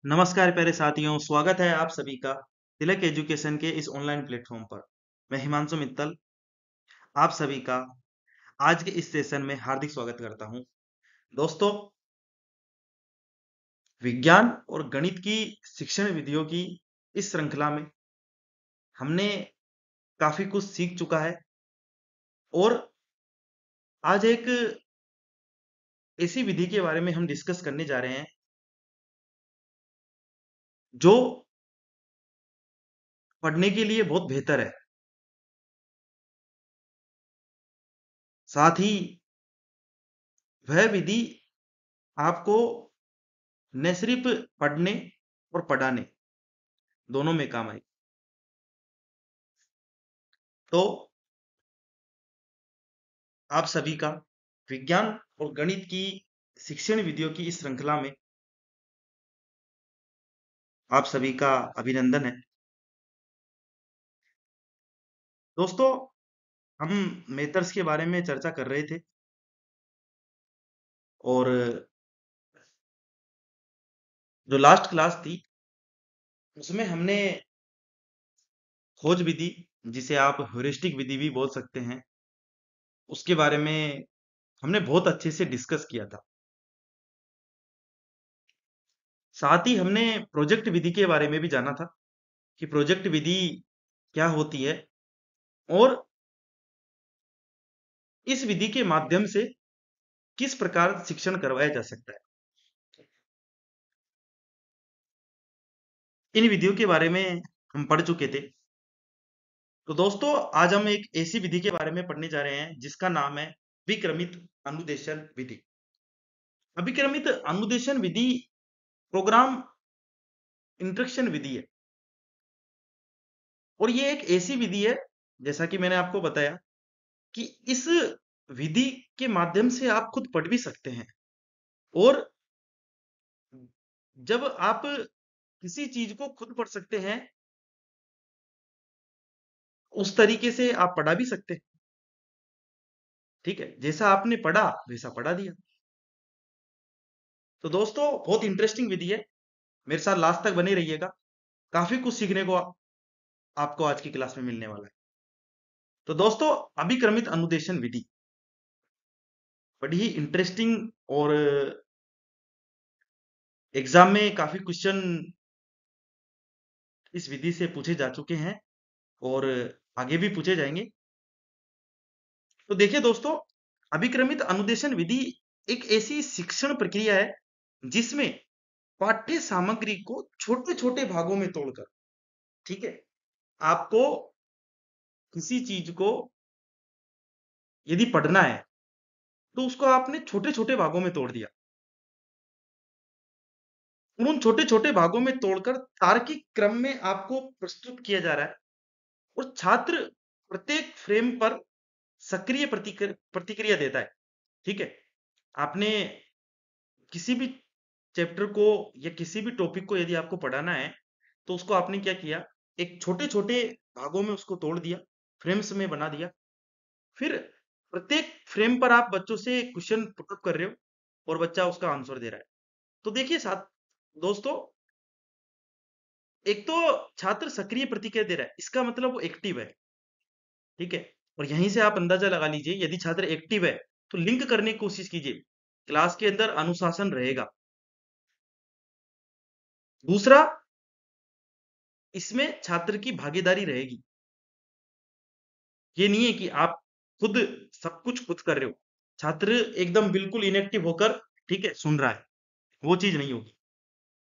नमस्कार प्यारे साथियों, स्वागत है आप सभी का तिलक एजुकेशन के इस ऑनलाइन प्लेटफॉर्म पर। मैं हिमांशु मित्तल आप सभी का आज के इस सेशन में हार्दिक स्वागत करता हूं। दोस्तों, विज्ञान और गणित की शिक्षण विधियों की इस श्रृंखला में हमने काफी कुछ सीख चुका है और आज एक ऐसी विधि के बारे में हम डिस्कस करने जा रहे हैं जो पढ़ने के लिए बहुत बेहतर है। साथ ही वह विधि आपको न सिर्फ पढ़ने और पढ़ाने दोनों में काम आएगी। तो आप सभी का विज्ञान और गणित की शिक्षण विधियों की इस श्रृंखला में आप सभी का अभिनंदन है। दोस्तों, हम मेथड्स के बारे में चर्चा कर रहे थे और जो लास्ट क्लास थी उसमें हमने खोज विधि, जिसे आप ह्यूरिस्टिक विधि भी बोल सकते हैं, उसके बारे में हमने बहुत अच्छे से डिस्कस किया था। साथ ही हमने प्रोजेक्ट विधि के बारे में भी जाना था कि प्रोजेक्ट विधि क्या होती है और इस विधि के माध्यम से किस प्रकार शिक्षण करवाया जा सकता है। इन विधियों के बारे में हम पढ़ चुके थे। तो दोस्तों, आज हम एक ऐसी विधि के बारे में पढ़ने जा रहे हैं जिसका नाम है विक्रमित अनुदेशन विधि। अभिक्रमित अनुदेशन विधि प्रोग्राम इंस्ट्रक्शन विधि है और ये एक ऐसी विधि है, जैसा कि मैंने आपको बताया, कि इस विधि के माध्यम से आप खुद पढ़ भी सकते हैं और जब आप किसी चीज को खुद पढ़ सकते हैं, उस तरीके से आप पढ़ा भी सकते हैं। ठीक है, जैसा आपने पढ़ा वैसा पढ़ा दिया। तो दोस्तों, बहुत इंटरेस्टिंग विधि है। मेरे साथ लास्ट तक बने रहिएगा। काफी कुछ सीखने को आपको आज की क्लास में मिलने वाला है। तो दोस्तों, अभिक्रमित अनुदेशन विधि बड़ी ही इंटरेस्टिंग और एग्जाम में काफी क्वेश्चन इस विधि से पूछे जा चुके हैं और आगे भी पूछे जाएंगे। तो देखिए दोस्तों, अभिक्रमित अनुदेशन विधि एक ऐसी शिक्षण प्रक्रिया है जिसमें पाठ्य सामग्री को छोटे छोटे भागों में तोड़कर, ठीक है, आपको किसी चीज को यदि पढ़ना है तो उसको आपने छोटे छोटे भागों में तोड़ दिया। उन छोटे छोटे भागों में तोड़कर तार्किक क्रम में आपको प्रस्तुत किया जा रहा है और छात्र प्रत्येक फ्रेम पर सक्रिय प्रतिक्रिया देता है। ठीक है, आपने किसी भी चैप्टर को या किसी भी टॉपिक को यदि आपको पढ़ाना है तो उसको आपने क्या किया, एक छोटे छोटे भागों में उसको तोड़ दिया, फ्रेम्स में बना दिया। फिर प्रत्येक फ्रेम पर आप बच्चों से क्वेश्चन पुटअप कर रहे हो और बच्चा उसका आंसर दे रहा है। तो देखिए साथ दोस्तों, एक तो छात्र सक्रिय प्रतिक्रिया दे रहा है, इसका मतलब वो एक्टिव है। ठीक है, और यहीं से आप अंदाजा लगा लीजिए, यदि छात्र एक्टिव है तो लिंक करने की कोशिश कीजिए, क्लास के अंदर अनुशासन रहेगा। दूसरा, इसमें छात्र की भागीदारी रहेगी। ये नहीं है कि आप खुद सब कुछ खुद कर रहे हो, छात्र एकदम बिल्कुल इनएक्टिव होकर, ठीक है, सुन रहा है, वो चीज नहीं होगी।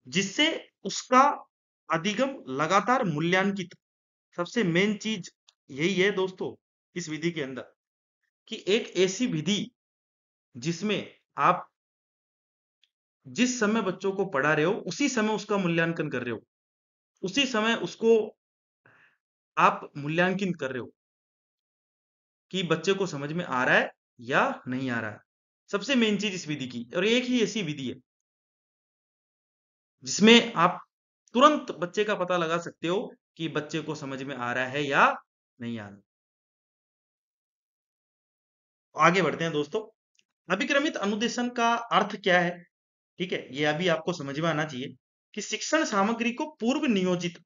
जिससे उसका अधिगम लगातार मूल्यांकित, सबसे मेन चीज यही है दोस्तों इस विधि के अंदर, कि एक ऐसी विधि जिसमें आप जिस समय बच्चों को पढ़ा रहे हो उसी समय उसका मूल्यांकन कर रहे हो, उसी समय उसको आप मूल्यांकन कर रहे हो कि बच्चे को समझ में आ रहा है या नहीं आ रहा है। सबसे मेन चीज इस विधि की, और एक ही ऐसी विधि है जिसमें आप तुरंत बच्चे का पता लगा सकते हो कि बच्चे को समझ में आ रहा है या नहीं आ रहा। आगे बढ़ते हैं दोस्तों। अभिक्रमित अनुदेशन का अर्थ क्या है? ठीक है, ये अभी आपको समझ में आना चाहिए। कि शिक्षण सामग्री को पूर्व नियोजित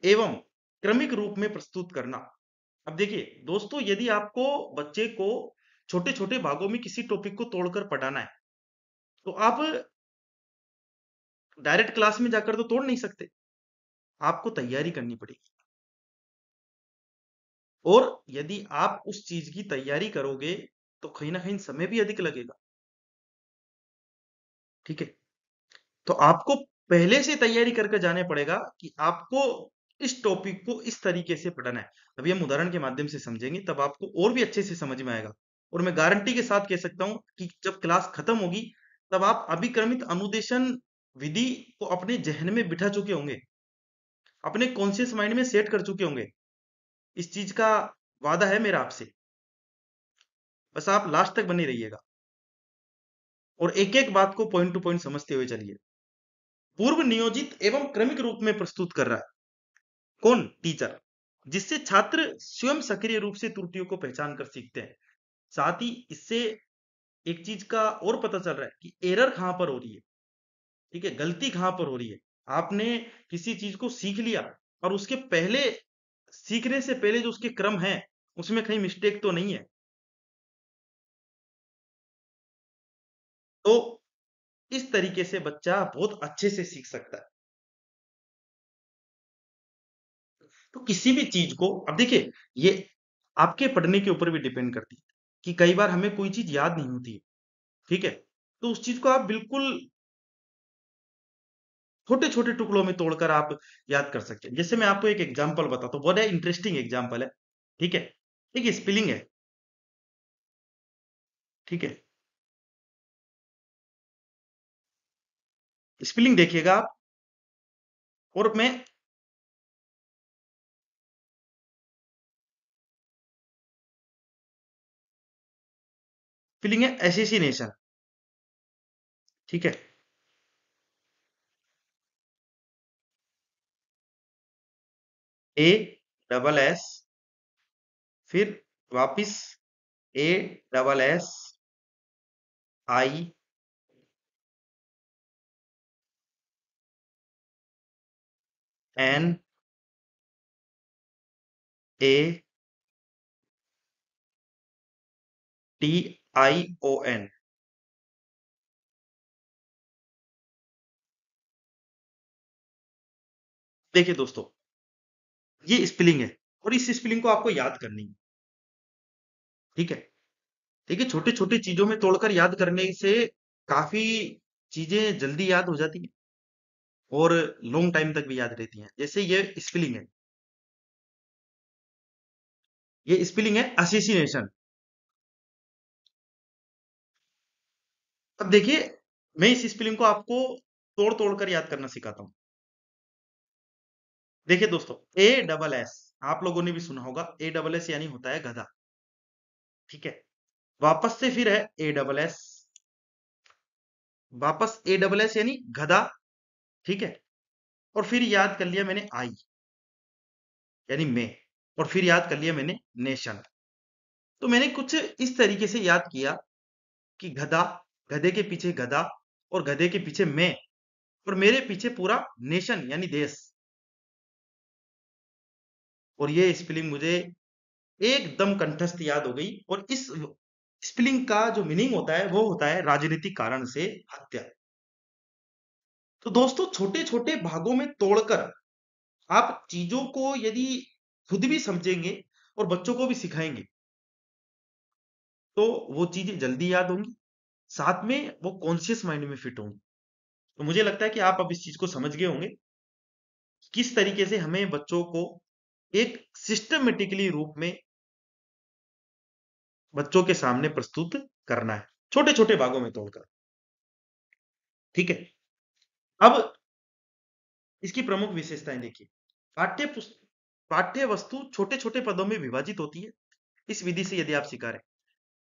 एवं क्रमिक रूप में प्रस्तुत करना। अब देखिए दोस्तों, यदि आपको बच्चे को छोटे-छोटे भागों में किसी टॉपिक को तोड़कर पढ़ाना है, तो आप डायरेक्ट क्लास में जाकर तो तोड़ नहीं सकते। आपको तैयारी करनी पड़ेगी। और यदि आप उस चीज की तैयारी करोगे, तो कहीं ना कहीं समय भी अधिक लगेगा। ठीक है? तो आपको पहले से तैयारी करके जाने पड़ेगा कि आपको इस टॉपिक को इस तरीके से पढ़ना है। अभी हम उदाहरण के माध्यम से समझेंगे, तब आपको और भी अच्छे से समझ में आएगा। और मैं गारंटी के साथ कह सकता हूं कि जब क्लास खत्म होगी, तब आप अभिक्रमित अनुदेशन विधि को अपने जहन में बिठा चुके होंगे, अपने कॉन्शियस माइंड में सेट कर चुके होंगे। इस चीज का वादा है मेरा आपसे। बस आप लास्ट तक बने रहिएगा और एक एक बात को पॉइंट टू पॉइंट समझते हुए चलिए। पूर्व नियोजित एवं क्रमिक रूप में प्रस्तुत कर रहा है कौन? टीचर। जिससे छात्र स्वयं सक्रिय रूप से त्रुटियों को पहचान कर सीखते हैं। साथ ही इससे एक चीज का और पता चल रहा है कि एरर कहां पर हो रही है। ठीक है? गलती कहां पर हो रही है। आपने किसी चीज को सीख लिया और उसके पहले, सीखने से पहले जो उसके क्रम है, उसमें कहीं मिस्टेक तो नहीं है। तो इस तरीके से बच्चा बहुत अच्छे से सीख सकता है। तो किसी भी चीज को, अब देखिए, ये आपके पढ़ने के ऊपर भी डिपेंड करती है कि कई बार हमें कोई चीज याद नहीं होती है। ठीक है? तो उस चीज को आप बिल्कुल छोटे छोटे टुकड़ों में तोड़कर आप याद कर सकते हैं। जैसे मैं आपको एक एग्जांपल बताता हूँ, बड़ा इंटरेस्टिंग एग्जांपल है। ठीक है? एक स्पेलिंग है। ठीक है? स्पेलिंग देखिएगा आप। और मैं, स्पेलिंग है एसेसिनेशन। ठीक है? ए डबल एस, फिर वापिस A double S I N A T I O N. देखिए दोस्तों, ये स्पेलिंग है और इस स्पेलिंग को आपको याद करनी है। ठीक है? देखिए, छोटे छोटे चीजों में तोड़कर याद करने से काफी चीजें जल्दी याद हो जाती हैं और लॉन्ग टाइम तक भी याद रहती हैं। जैसे ये स्पेलिंग है, ये स्पेलिंग है असेसिनेशन। अब देखिए, मैं इस स्पेलिंग को आपको तोड़ तोड़ कर याद करना सिखाता हूं। देखिए दोस्तों, ए डबल एस, आप लोगों ने भी सुना होगा, ए डबल एस यानी होता है गधा। ठीक है? वापस से फिर है ए डबल एस, वापस ए डबल एस यानी गधा। ठीक है? और फिर याद कर लिया मैंने आई, यानी मैं। और फिर याद कर लिया मैंने नेशन। तो मैंने कुछ इस तरीके से याद किया कि गधा, गधे के पीछे गधा, और गधे के पीछे मैं, और मेरे पीछे पूरा नेशन यानी देश। और ये स्पेलिंग मुझे एकदम कंठस्थ याद हो गई। और इस स्पेलिंग का जो मीनिंग होता है वो होता है राजनीतिक कारण से हत्या। तो दोस्तों, छोटे छोटे भागों में तोड़कर आप चीजों को यदि खुद भी समझेंगे और बच्चों को भी सिखाएंगे, तो वो चीजें जल्दी याद होंगी, साथ में वो कॉन्शियस माइंड में फिट होंगी। तो मुझे लगता है कि आप अब इस चीज को समझ गए होंगे, किस तरीके से हमें बच्चों को एक सिस्टमेटिकली रूप में बच्चों के सामने प्रस्तुत करना है, छोटे छोटे भागों में तोड़कर। ठीक है? अब इसकी प्रमुख विशेषताएं देखिए। पाठ्य पुस्तक, पाठ्य वस्तु छोटे छोटे पदों में विभाजित होती है इस विधि से, यदि आप सिखा रहे हैं।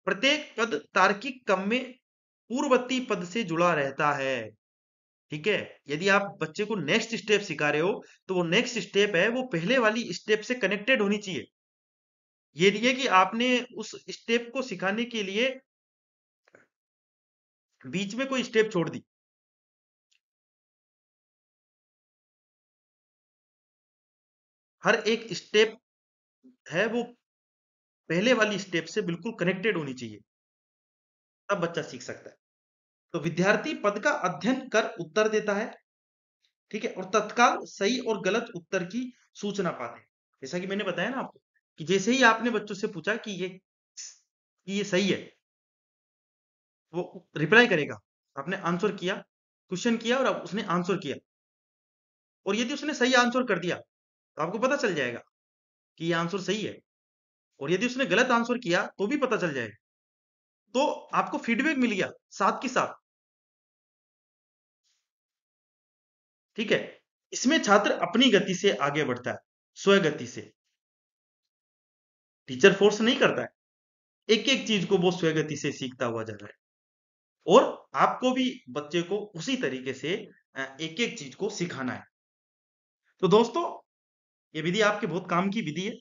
प्रत्येक पद तार्किक क्रम में पूर्ववर्ती पद से जुड़ा रहता है। ठीक है? यदि आप बच्चे को नेक्स्ट स्टेप सिखा रहे हो, तो वो नेक्स्ट स्टेप है, वो पहले वाली स्टेप से कनेक्टेड होनी चाहिए। ये नहीं है कि आपने उस स्टेप को सिखाने के लिए बीच में कोई स्टेप छोड़ दी। हर एक स्टेप है वो पहले वाली स्टेप से बिल्कुल कनेक्टेड होनी चाहिए, तब बच्चा सीख सकता है। तो विद्यार्थी पद का अध्ययन कर उत्तर देता है, ठीक है, और तत्काल सही और गलत उत्तर की सूचना पाते हैं। जैसा कि मैंने बताया ना आपको कि जैसे ही आपने बच्चों से पूछा कि ये सही है, वो रिप्लाई करेगा। आपने आंसर किया, क्वेश्चन किया और अब उसने आंसर किया, और यदि उसने सही आंसर कर दिया तो आपको पता चल जाएगा कि ये आंसर सही है, और यदि उसने गलत आंसर किया तो भी पता चल जाएगा। तो आपको फीडबैक मिल गया साथ के साथ, ठीक है। इसमें छात्र अपनी गति से आगे बढ़ता है, स्वगति से। टीचर फोर्स नहीं करता है, एक एक चीज को वो स्वगति से सीखता हुआ जा रहा है, और आपको भी बच्चे को उसी तरीके से एक एक चीज को सिखाना है। तो दोस्तों, ये विधि आपके बहुत काम की विधि है,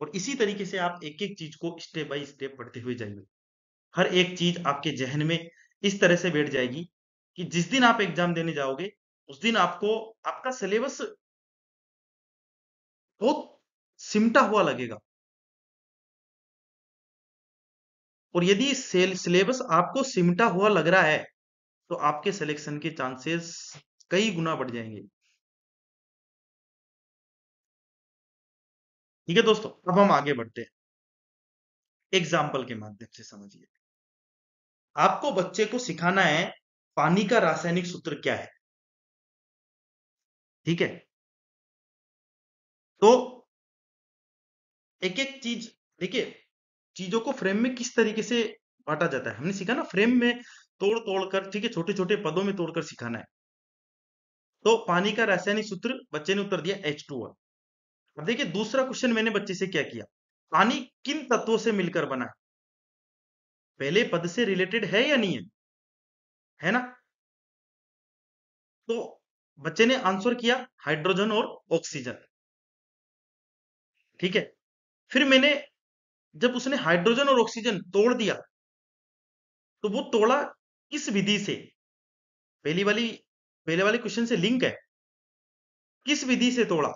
और इसी तरीके से आप एक एक चीज को स्टेप बाय स्टेप पढ़ते हुए जाइए। हर एक चीज आपके जहन में इस तरह से बैठ जाएगी कि जिस दिन आप एग्जाम देने जाओगे उस दिन आपको आपका सिलेबस बहुत सिमटा हुआ लगेगा। और यदि सिलेबस आपको सिमटा हुआ लग रहा है तो आपके सिलेक्शन के चांसेस कई गुना बढ़ जाएंगे। ठीक है दोस्तों, अब हम आगे बढ़ते हैं, एग्जाम्पल के माध्यम से समझिए। आपको बच्चे को सिखाना है पानी का रासायनिक सूत्र क्या है, ठीक है। तो एक एक चीज देखिए, चीजों को फ्रेम में किस तरीके से बांटा जाता है हमने सीखा ना, फ्रेम में तोड़ तोड़ कर, ठीक है, छोटे छोटे पदों में तोड़कर सिखाना है। तो पानी का रासायनिक सूत्र बच्चे ने उत्तर दिया H2O। अब देखिए दूसरा क्वेश्चन मैंने बच्चे से क्या किया, पानी किन तत्वों से मिलकर बना है, पहले पद से रिलेटेड है या नहीं है ना। तो बच्चे ने आंसर किया हाइड्रोजन और ऑक्सीजन, ठीक है। फिर मैंने, जब उसने हाइड्रोजन और ऑक्सीजन तोड़ दिया तो वो तोड़ा किस विधि से, पहली वाली पहले वाले क्वेश्चन से लिंक है, किस विधि से तोड़ा,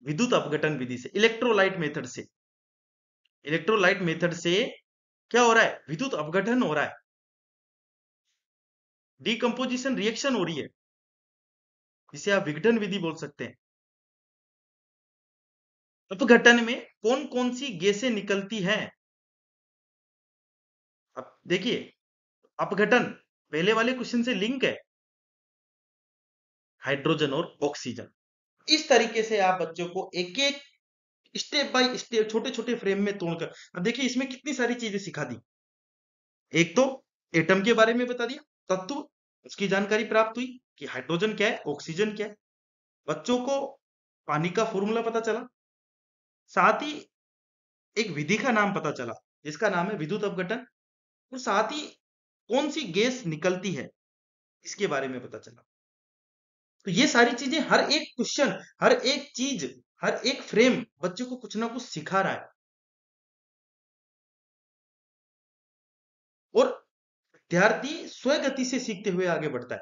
विद्युत अपघटन विधि से, इलेक्ट्रोलाइट मेथड से। इलेक्ट्रोलाइट मेथड से क्या हो रहा है, विद्युत अपघटन हो रहा है, डिकम्पोजिशन रिएक्शन हो रही है, जिसे आप विघटन विधि बोल सकते हैं। अपघटन में कौन कौन सी गैसें निकलती हैं, अब देखिए अपघटन पहले वाले क्वेश्चन से लिंक है, हाइड्रोजन और ऑक्सीजन। इस तरीके से आप बच्चों को एक एक स्टेप बाय स्टेप छोटे छोटे फ्रेम में तोड़कर, अब देखिए इसमें कितनी सारी चीजें सिखा दी। एक तो एटम के बारे में बता दिया, तत्व, उसकी जानकारी प्राप्त हुई कि हाइड्रोजन क्या है, ऑक्सीजन क्या है। बच्चों को पानी का फॉर्मूला पता चला, साथ ही एक विधि का नाम पता चला जिसका नाम है विद्युत अपघटन, और साथ ही कौन सी गैस निकलती है इसके बारे में पता चला। तो ये सारी चीजें, हर एक क्वेश्चन, हर एक चीज, हर एक फ्रेम बच्चे को कुछ ना कुछ सिखा रहा है, और विद्यार्थी स्वगति से सीखते हुए आगे बढ़ता है,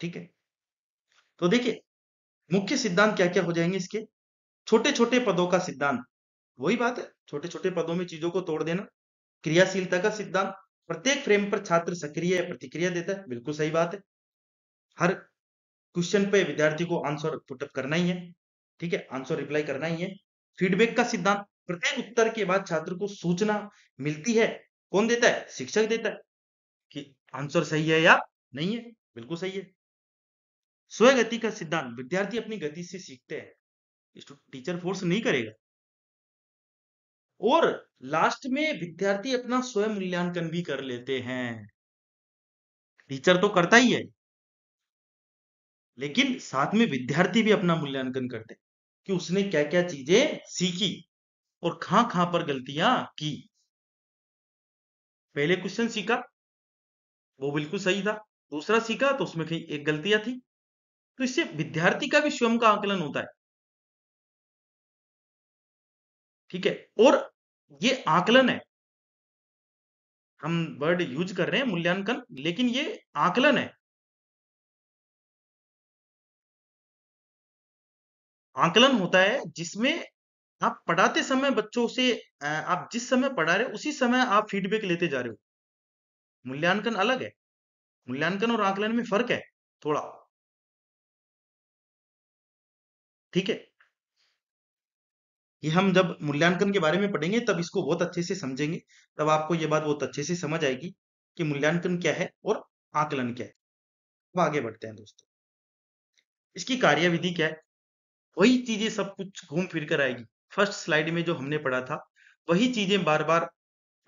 ठीक है। तो देखिए मुख्य सिद्धांत क्या क्या हो जाएंगे इसके, छोटे छोटे पदों का सिद्धांत, वही बात है, छोटे छोटे पदों में चीजों को तोड़ देना। क्रियाशीलता का सिद्धांत, प्रत्येक फ्रेम पर छात्र सक्रिय प्रतिक्रिया देता है, बिल्कुल सही बात है। हर क्वेश्चन पे विद्यार्थी को आंसर पुटअप करना ही है, ठीक है, आंसर रिप्लाई करना ही है। फीडबैक का सिद्धांत, प्रत्येक उत्तर के बाद छात्र को सूचना मिलती है, कौन देता है, शिक्षक देता है, कि आंसर सही है या नहीं है, बिल्कुल सही है। स्वगति का सिद्धांत, विद्यार्थी अपनी गति से सीखते हैं, टीचर फोर्स नहीं करेगा। और लास्ट में विद्यार्थी अपना स्वयं मूल्यांकन भी कर लेते हैं, टीचर तो करता ही है लेकिन साथ में विद्यार्थी भी अपना मूल्यांकन करते हैं कि उसने क्या क्या चीजें सीखी और कहां कहां पर गलतियां की। पहले क्वेश्चन सीखा वो बिल्कुल सही था, दूसरा सीखा तो उसमें कहीं एक गलतियां थी। तो इससे विद्यार्थी का भी स्वयं का आकलन होता है, ठीक है। और ये आकलन है, हम वर्ड यूज कर रहे हैं मूल्यांकन, लेकिन ये आकलन है। आकलन होता है जिसमें आप पढ़ाते समय बच्चों से आप जिस समय पढ़ा रहे हो उसी समय आप फीडबैक लेते जा रहे हो। मूल्यांकन अलग है। मूल्यांकन और आकलन में फर्क है थोड़ा। ठीक है। ये हम जब मूल्यांकन के बारे में पढ़ेंगे तब इसको बहुत अच्छे से समझेंगे। तब आपको ये बात बहुत अच्छे से समझ आएगी कि मूल्यांकन क्या है और आकलन क्या है। अब आगे बढ़ते हैं दोस्तों। इसकी कार्यविधि क्या है? वही चीजें सब कुछ घूम फिर कर आएगी। फर्स्ट स्लाइड में जो हमने पढ़ा था वही चीजें बार बार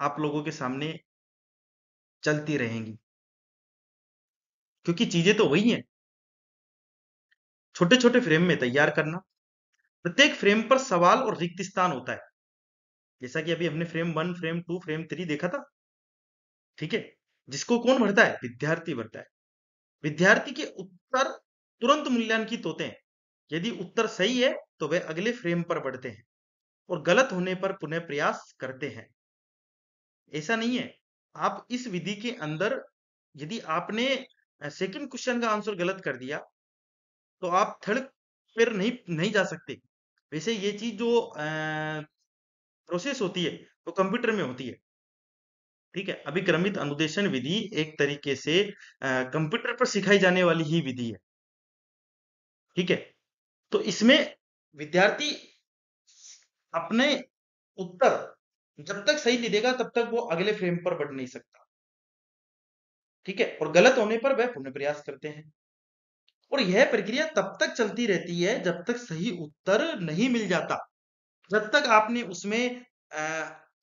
आप लोगों के सामने चलती रहेंगी, क्योंकि चीजें तो वही हैं। छोटे छोटे फ्रेम में तैयार करना। प्रत्येक फ्रेम पर सवाल और रिक्त स्थान होता है, जैसा कि अभी हमने फ्रेम 1, फ्रेम 2, फ्रेम 3 देखा था। ठीक है। जिसको कौन भरता है? विद्यार्थी भरता है। विद्यार्थी के उत्तर तुरंत मूल्यांकित होते हैं। यदि उत्तर सही है तो वे अगले फ्रेम पर बढ़ते हैं और गलत होने पर पुनः प्रयास करते हैं। ऐसा नहीं है। आप इस विधि के अंदर यदि आपने सेकंड क्वेश्चन का आंसर गलत कर दिया तो आप थर्ड फिर नहीं नहीं जा सकते। वैसे ये चीज जो प्रोसेस होती है वो कंप्यूटर में होती है। ठीक है। अभिक्रमित अनुदेशन विधि एक तरीके से कंप्यूटर पर सिखाई जाने वाली ही विधि है। ठीक है। तो इसमें विद्यार्थी अपने उत्तर जब तक सही नहीं देगा तब तक वो अगले फ्रेम पर बढ़ नहीं सकता। ठीक है। और गलत होने पर वह पुनः प्रयास करते हैं और यह प्रक्रिया तब तक चलती रहती है जब तक सही उत्तर नहीं मिल जाता। जब तक आपने उसमें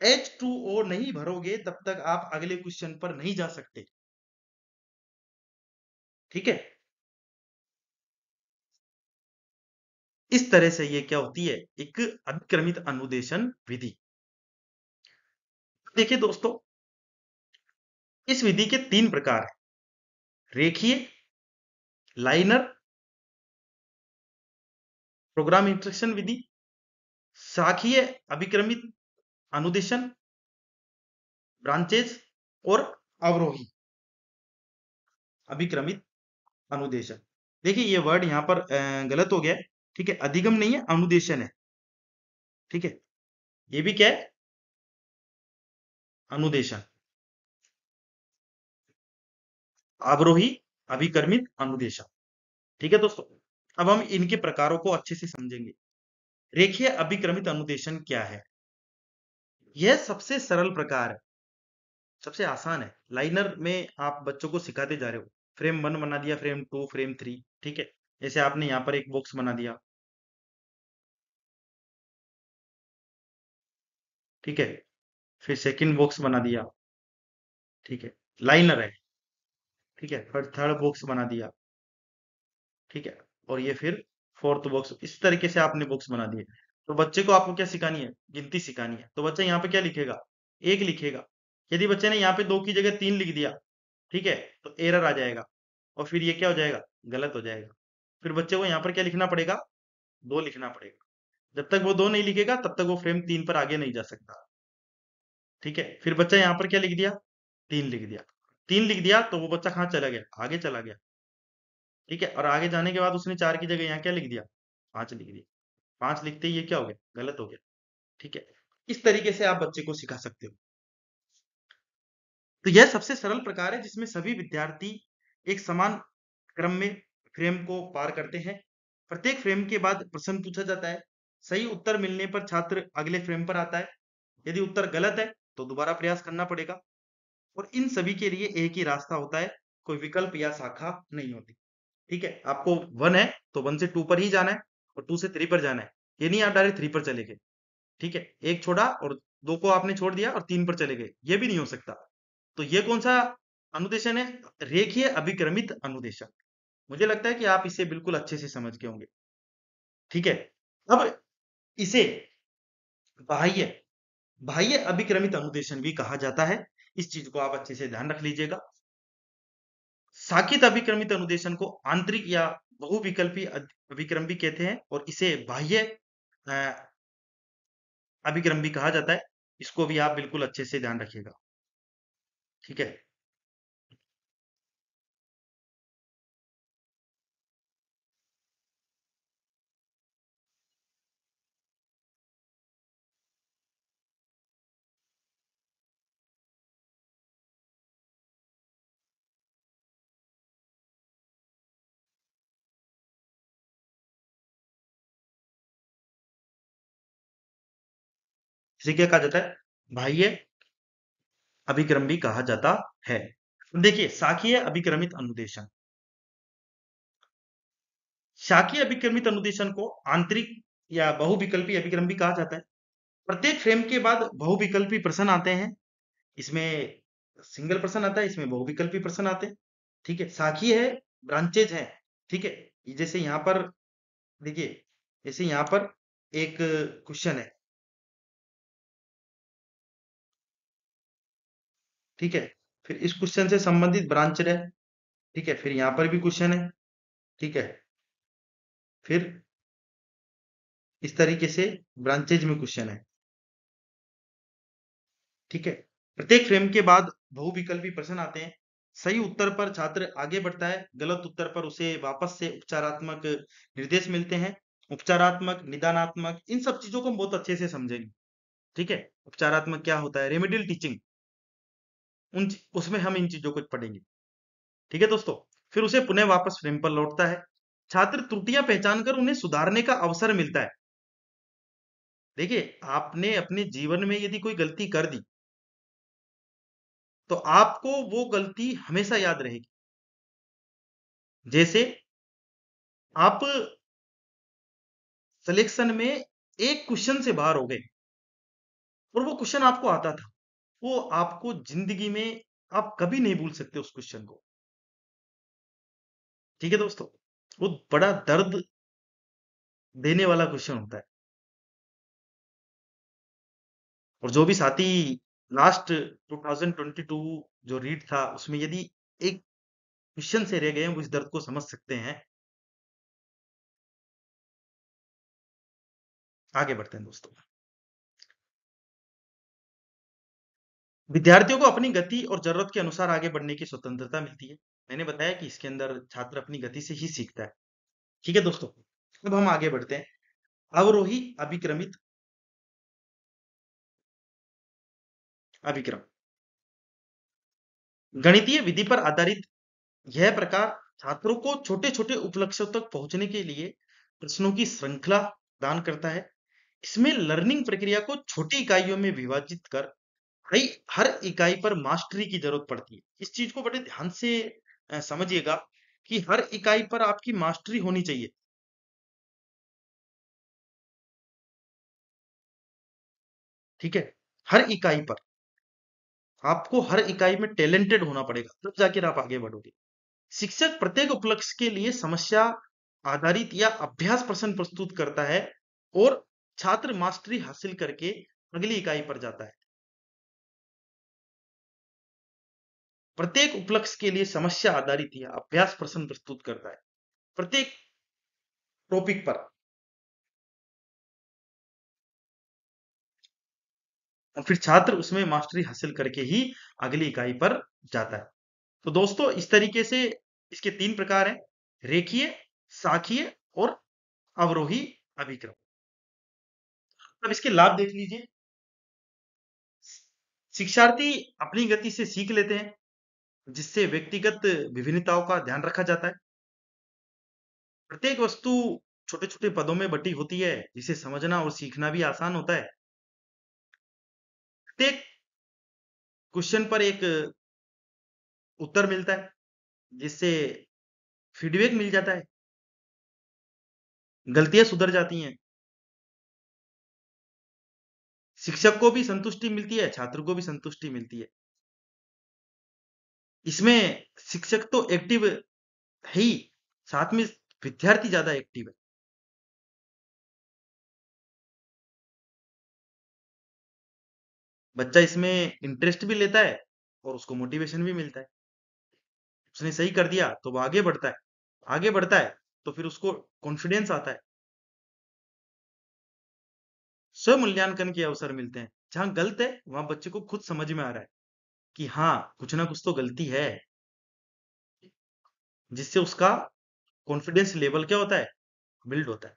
H2O नहीं भरोगे तब तक आप अगले क्वेश्चन पर नहीं जा सकते। ठीक है। इस तरह से ये क्या होती है? एक अभिक्रमित अनुदेशन विधि। देखिए दोस्तों, इस विधि के 3 प्रकार हैं। रेखीय, लाइनर, प्रोग्राम इंस्ट्रक्शन विधि, शाखीय अभिक्रमित अनुदेशन, ब्रांचेज और अवरोही अभिक्रमित अनुदेशन। देखिए ये वर्ड यहां पर गलत हो गया है। ठीक है। अधिगम नहीं है, अनुदेशन है। ठीक है। ये भी क्या है? अनुदेशन। अवरोही अभिक्रमित अनुदेशन। ठीक है दोस्तों। अब हम इनके प्रकारों को अच्छे से समझेंगे। रेखीय अभिक्रमित अनुदेशन क्या है? यह सबसे सरल प्रकार है, सबसे आसान है। लाइनर में आप बच्चों को सिखाते जा रहे हो। फ्रेम 1 बना दिया, फ्रेम 2, फ्रेम 3। ठीक है। जैसे आपने यहाँ पर एक बॉक्स बना दिया। ठीक है। फिर सेकंड बॉक्स बना दिया। ठीक है। लाइनर है। ठीक है। फिर थर्ड बॉक्स बना दिया। ठीक है। और ये फिर फोर्थ बॉक्स। इस तरीके से आपने बॉक्स बना दिए। तो बच्चे को आपको क्या सिखानी है? गिनती सिखानी है। तो बच्चा यहाँ पे क्या लिखेगा? 1 लिखेगा। यदि बच्चे ने यहाँ पे 2 की जगह 3 लिख दिया, ठीक है, तो एरर आ जाएगा और फिर ये क्या हो जाएगा? गलत हो जाएगा। फिर बच्चे को यहाँ पर क्या लिखना पड़ेगा? 2 लिखना पड़ेगा। जब तक वो 2 नहीं लिखेगा तब तक वो फ्रेम 3 पर आगे नहीं जा सकता। ठीक है। फिर बच्चा यहाँ पर क्या लिख दिया? 3 लिख दिया। 3 लिख दिया तो वो बच्चा कहाँ चला गया? आगे चला गया। ठीक है। और आगे जाने के बाद उसने 4 की जगह यहाँ क्या लिख दिया? 5 लिख दिया। 5 लिखते ही ये क्या हो गया? गलत हो गया। ठीक है। इस तरीके से आप बच्चे को सिखा सकते हो। तो यह सबसे सरल प्रकार है जिसमें सभी विद्यार्थी एक समान क्रम में फ्रेम को पार करते हैं। प्रत्येक फ्रेम के बाद प्रश्न पूछा जाता है। सही उत्तर मिलने पर छात्र अगले फ्रेम पर आता है। यदि उत्तर गलत है तो दोबारा प्रयास करना पड़ेगा और इन सभी के लिए एक ही रास्ता होता है, कोई विकल्प या शाखा नहीं होती। ठीक है। आपको 1 है तो 1 से 2 पर ही जाना है और 2 से 3 पर जाना है। ये नहीं आप डायरेक्ट 3 पर चले गए। ठीक है। एक छोड़ा और 2 को आपने छोड़ दिया और 3 पर चले गए, ये भी नहीं हो सकता। तो ये कौन सा अनुदेशन है? रेखीय अभिक्रमित अनुदेशन। मुझे लगता है कि आप इसे बिल्कुल अच्छे से समझ गए होंगे। ठीक है। अब इसे बाह्य बाह्य अभिक्रमित अनुदेशन भी कहा जाता है। इस चीज को आप अच्छे से ध्यान रख लीजिएगा। साकित अभिक्रमित अनुदेशन को आंतरिक या बहुविकल्पी अभिक्रम भी कहते हैं और इसे बाह्य अ, अभिक्रम भी कहा जाता है। इसको भी आप बिल्कुल अच्छे से ध्यान रखिएगा। ठीक है। इसे क्या कहा जाता है? बाह्य अभिक्रम भी कहा जाता है। देखिए, शाखीय अभिक्रमित अनुदेशन। शाखीय अभिक्रमित अनुदेशन को आंतरिक या बहुविकल्पी अभिक्रम भी कहा जाता है। प्रत्येक फ्रेम के बाद बहुविकल्पी प्रश्न आते हैं। इसमें सिंगल प्रश्न आता है, इसमें बहुविकल्पी प्रश्न आते हैं। ठीक है, शाखीय है, ब्रांचेज है। ठीक है, जैसे यहाँ पर देखिए, जैसे यहाँ पर एक क्वेश्चन है। ठीक है, फिर इस क्वेश्चन से संबंधित ब्रांचेड है। ठीक है, फिर यहाँ पर भी क्वेश्चन है। ठीक है, फिर इस तरीके से ब्रांचेज में क्वेश्चन है। ठीक है, प्रत्येक फ्रेम के बाद बहुविकल्पी प्रश्न आते हैं। सही उत्तर पर छात्र आगे बढ़ता है, गलत उत्तर पर उसे वापस से उपचारात्मक निर्देश मिलते हैं। उपचारात्मक, निदानात्मक, इन सब चीजों को हम बहुत अच्छे से समझेंगे। ठीक है, उपचारात्मक क्या होता है, रेमेडियल टीचिंग, उसमें हम इन चीजों को पढ़ेंगे। ठीक है दोस्तों, फिर उसे पुनः वापस फ्रेम पर लौटता है। छात्र त्रुटियां पहचान कर उन्हें सुधारने का अवसर मिलता है। देखिए, आपने अपने जीवन में यदि कोई गलती कर दी, तो आपको वो गलती हमेशा याद रहेगी। जैसे आप सिलेक्शन में एक क्वेश्चन से बाहर हो गए और वो क्वेश्चन आपको आता था, वो आपको जिंदगी में आप कभी नहीं भूल सकते उस क्वेश्चन को। ठीक है दोस्तों, वो बड़ा दर्द देने वाला क्वेश्चन होता है। और जो भी साथी लास्ट 2022 जो रीड था, उसमें यदि एक क्वेश्चन से रह गए हैं, वो इस दर्द को समझ सकते हैं। आगे बढ़ते हैं दोस्तों। विद्यार्थियों को अपनी गति और जरूरत के अनुसार आगे बढ़ने की स्वतंत्रता मिलती है। मैंने बताया कि इसके अंदर छात्र अपनी गति से ही सीखता है। ठीक है दोस्तों, अब हम आगे बढ़ते हैं। अवरोही अभिक्रमित अभिक्रम। गणितीय विधि पर आधारित यह प्रकार छात्रों को छोटे छोटे उपलक्ष्यों तक पहुंचने के लिए प्रश्नों की श्रृंखला प्रदान करता है। इसमें लर्निंग प्रक्रिया को छोटी इकाइयों में विभाजित कर भाई हर इकाई पर मास्टरी की जरूरत पड़ती है। इस चीज को बड़े ध्यान से समझिएगा कि हर इकाई पर आपकी मास्टरी होनी चाहिए। ठीक है, हर इकाई पर आपको हर इकाई में टैलेंटेड होना पड़ेगा, तब जाकर आप आगे बढ़ोगे। शिक्षक प्रत्येक उपलक्ष्य के लिए समस्या आधारित या अभ्यास प्रश्न प्रस्तुत करता है और छात्र मास्टरी हासिल करके अगली इकाई पर जाता है। प्रत्येक उपलक्ष्य के लिए समस्या आधारित या अभ्यास प्रश्न प्रस्तुत करता है प्रत्येक टॉपिक पर, और फिर छात्र उसमें मास्टरी हासिल करके ही अगली इकाई पर जाता है। तो दोस्तों, इस तरीके से इसके 3 प्रकार हैं, रेखीय, शाखीय और अवरोही अभिक्रम। अब इसके लाभ देख लीजिए। शिक्षार्थी अपनी गति से सीख लेते हैं, जिससे व्यक्तिगत विभिन्नताओं का ध्यान रखा जाता है। प्रत्येक वस्तु छोटे-छोटे पदों में बटी होती है, जिसे समझना और सीखना भी आसान होता है। प्रत्येक क्वेश्चन पर एक उत्तर मिलता है, जिससे फीडबैक मिल जाता है, गलतियां सुधर जाती हैं। शिक्षक को भी संतुष्टि मिलती है, छात्र को भी संतुष्टि मिलती है। इसमें शिक्षक तो एक्टिव है ही, साथ में विद्यार्थी ज्यादा एक्टिव है। बच्चा इसमें इंटरेस्ट भी लेता है और उसको मोटिवेशन भी मिलता है। उसने सही कर दिया तो वो आगे बढ़ता है, आगे बढ़ता है तो फिर उसको कॉन्फिडेंस आता है। स्व मूल्यांकन के अवसर मिलते हैं। जहां गलत है वहां बच्चे को खुद समझ में आ रहा है कि हाँ, कुछ ना कुछ तो गलती है, जिससे उसका कॉन्फिडेंस लेवल क्या होता है, बिल्ड होता है।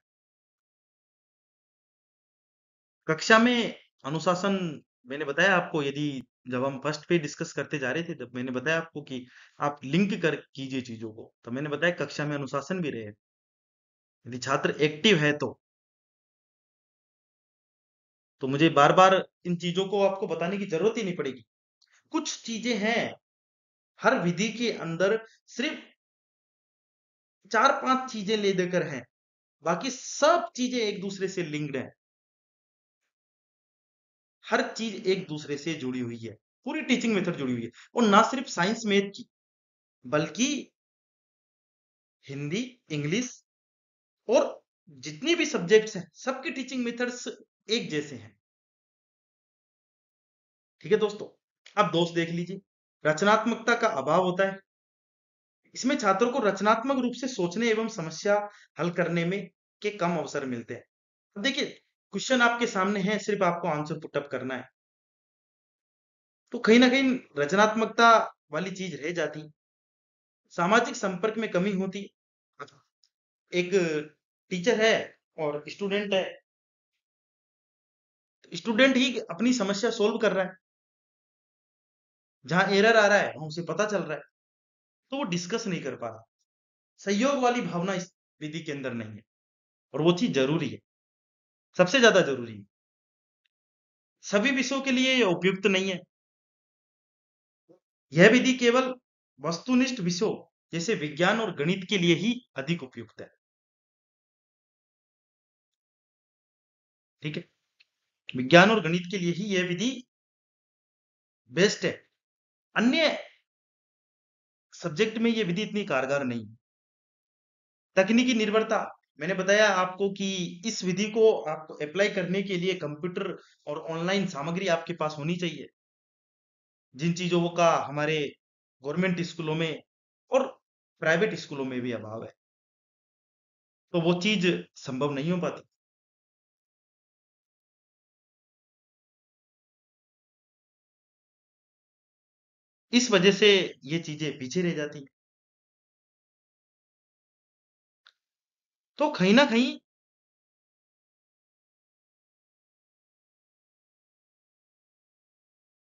कक्षा में अनुशासन, मैंने बताया आपको, यदि जब हम फर्स्ट पे डिस्कस करते जा रहे थे, तब मैंने बताया आपको कि आप लिंक कर कीजिए चीजों को, तो मैंने बताया कक्षा में अनुशासन भी रहे। यदि छात्र एक्टिव है तो तो मुझे बार-बार इन चीज़ों को आपको बताने की ज़रूरत ही नहीं पड़ेगी। कुछ चीज़ें हैं, हर विधि के अंदर सिर्फ़ 4-5 चीज़ें ले देकर हैं, बाकी सब चीज़ें एक-दूसरे से लिंक्ड हैं। हर चीज़ एक-दूसरे से जुड़ी हुई है। पूरी टीचिंग मेथड जुड़ी हुई है और ना सिर्फ़ साइंस, मैथ की, बल्कि हिंदी, इंग्लिश और जितनी भी सब्जेक्ट्स हैं, सबकी टीचिंग मेथड्स एक जैसे हैं। ठीक है दोस्तों? अब दोस्त देख लीजिए, रचनात्मकता का अभाव होता है। इसमें छात्रों को रचनात्मक रूप से सोचने एवं समस्या हल करने में के कम अवसर मिलते हैं। अब देखिए, क्वेश्चन आपके सामने है, सिर्फ आपको आंसर पुट अप करना है। तो कहीं ना कहीं रचनात्मकता वाली चीज रह जाती है। सामाजिक संपर्क में कमी होती है। एक टीचर है और स्टूडेंट है, स्टूडेंट ही अपनी समस्या सोल्व कर रहा है, जहां एरर आ रहा है वहां उसे पता चल रहा है, तो वो डिस्कस नहीं कर पा रहा। सहयोग वाली भावना इस विधि के अंदर नहीं है और वो चीज जरूरी है, सबसे ज्यादा जरूरी है। सभी विषयों के लिए ये उपयुक्त नहीं है। यह विधि केवल वस्तुनिष्ठ विषयों जैसे विज्ञान और गणित के लिए ही अधिक उपयुक्त है। ठीक है, विज्ञान और गणित के लिए ही यह विधि बेस्ट है। अन्य सब्जेक्ट में यह विधि इतनी कारगर नहीं है। तकनीकी निर्भरता, मैंने बताया आपको कि इस विधि को आपको अप्लाई करने के लिए कंप्यूटर और ऑनलाइन सामग्री आपके पास होनी चाहिए, जिन चीजों का हमारे गवर्नमेंट स्कूलों में और प्राइवेट स्कूलों में भी अभाव है, तो वो चीज संभव नहीं हो पाती। इस वजह से ये चीजें पीछे रह जाती। तो कहीं ना कहीं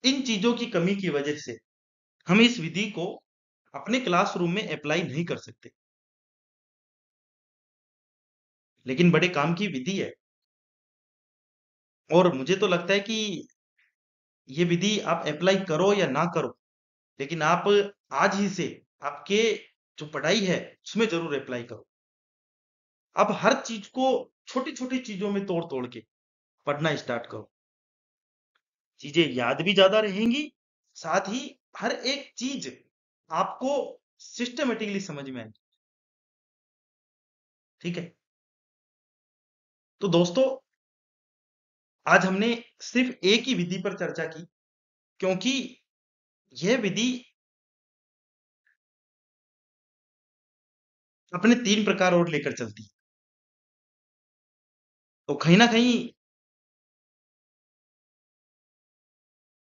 इन चीजों की कमी की वजह से हम इस विधि को अपने क्लासरूम में अप्लाई नहीं कर सकते, लेकिन बड़े काम की विधि है। और मुझे तो लगता है कि ये विधि आप अप्लाई करो या ना करो, लेकिन आप आज ही से आपके जो पढ़ाई है उसमें जरूर अप्लाई करो। अब हर चीज को छोटी छोटी चीजों में तोड़ तोड़ के पढ़ना स्टार्ट करो, चीजें याद भी ज्यादा रहेंगी, साथ ही हर एक चीज आपको सिस्टमेटिकली समझ में आएगी। ठीक है, तो दोस्तों आज हमने सिर्फ एक ही विधि पर चर्चा की, क्योंकि यह विधि अपने 3 प्रकार और लेकर चलती है। तो कहीं न कहीं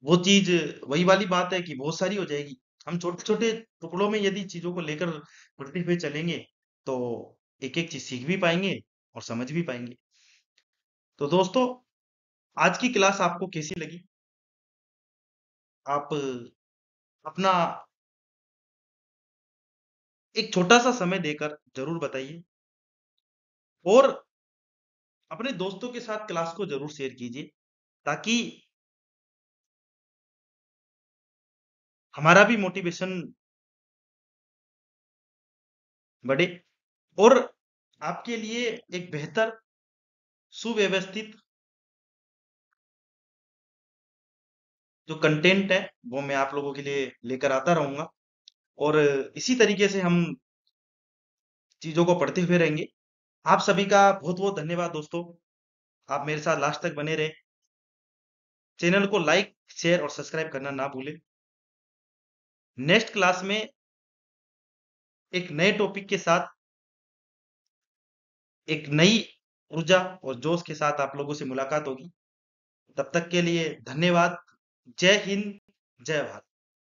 वो चीज़ वही वाली बात है कि बहुत सारी हो जाएगी। हम छोटे-छोटे टुकड़ों में यदि चीज़ों को लेकर बढ़ते हुए चलेंगे, तो एक-एक चीज़ सीख भी पाएँगे और समझ भी पाएँगे। तो दोस्तों, आज की क्लास आपको कैसी लगी? आप अपना एक छोटा-सा समय देकर ज़रूर बताइए और अपने दोस्तों के साथ क्लास को ज़रूर शेयर कीजिए, ताकि हमारा भी मोटिवेशन बढ़े और आपके लिए एक बेहतर, सुव्यवस्थित जो कंटेंट है, वो मैं आप लोगों के लिए लेकर आता रहूँगा और इसी तरीके से हम चीज़ों को पढ़ते हुए रहेंगे। आप सभी का बहुत-बहुत धन्यवाद दोस्तों। आप मेरे साथ लास्ट तक बने रहे। चैनल को लाइक, शेयर और सब्सक्राइब करना ना भूलें। नेक्स्ट क्लास में एक नए टॉपिक के साथ, एक नई ऊर्जा और जोश के साथ आप लोगों से मुलाकात होगी। तब तक के लिए धन्यवाद। जय हिंद, जय भारत।